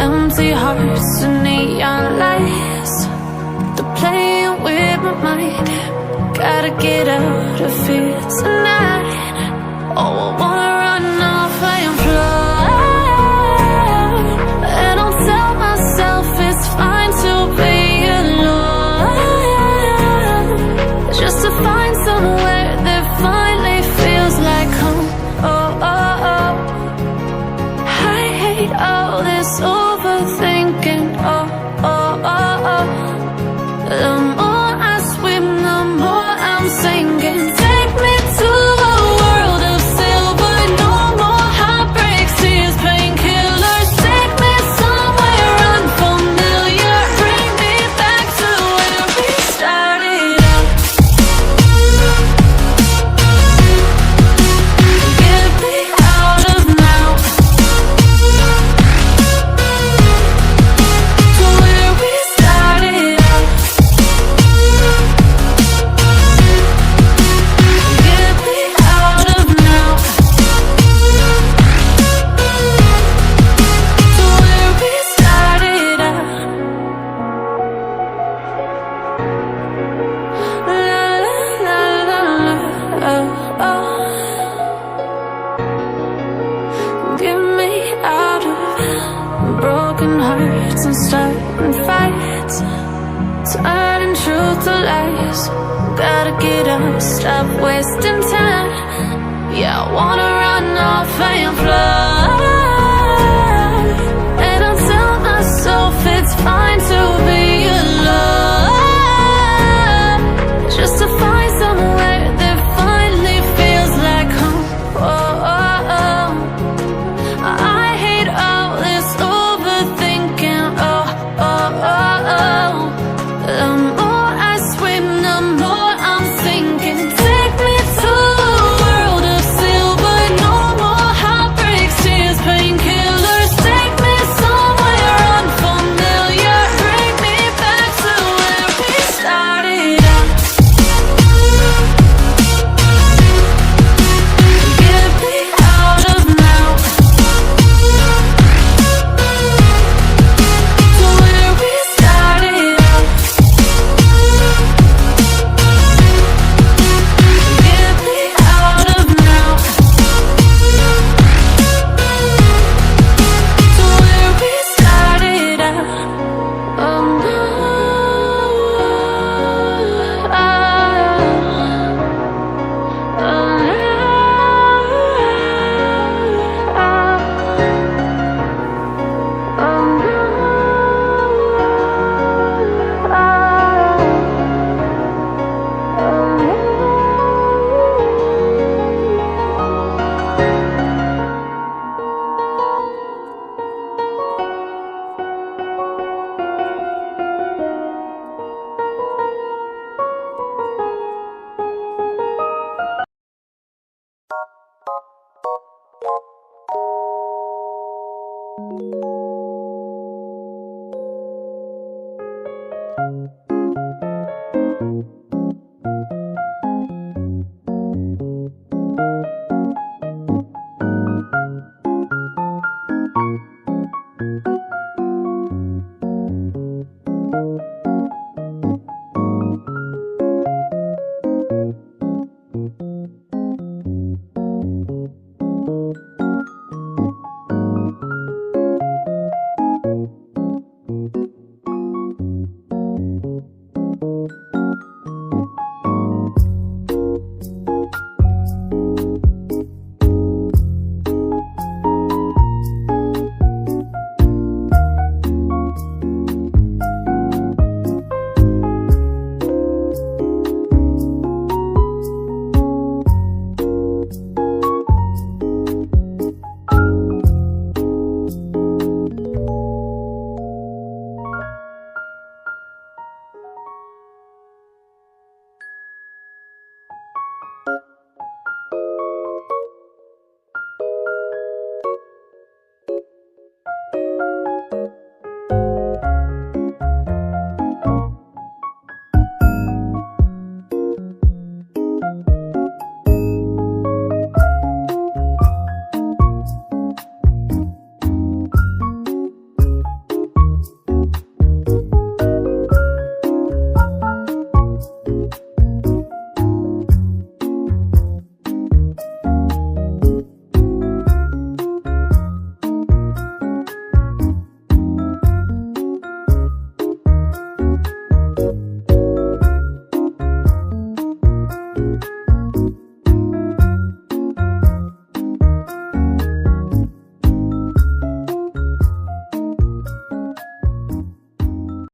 Empty hearts and neon lights, they're playing with my mind. Gotta get out of here tonight. Oh, I wanna run off and fly, and I'll tell myself it's fine to be alone, just to find somewhere that finally feels like home. Oh, oh, oh. I hate all this overthinking. Oh, oh, oh, oh. The more I swim, the more I'm sinking. Take me to a world of silver. No more heartbreaks, tears, painkillers. Take me somewhere unfamiliar. Bring me back to where we started out. Get me out of now, to where we started out. Get me out of now, to where we started out. La la la la la, oh, oh. Get me out of broken hearts and starting fights, turning truth to lies. Gotta get up, stop wasting time. Yeah, I wanna run off and fly, and I'll tell myself it's fine to be alone, just to find somewhere that finally feels like home. Oh, oh, oh. I hate all this overthinking. Oh, oh, oh, oh. The more I swim, the more I'm sinking. Take me to a world of silver. No more heartbreaks,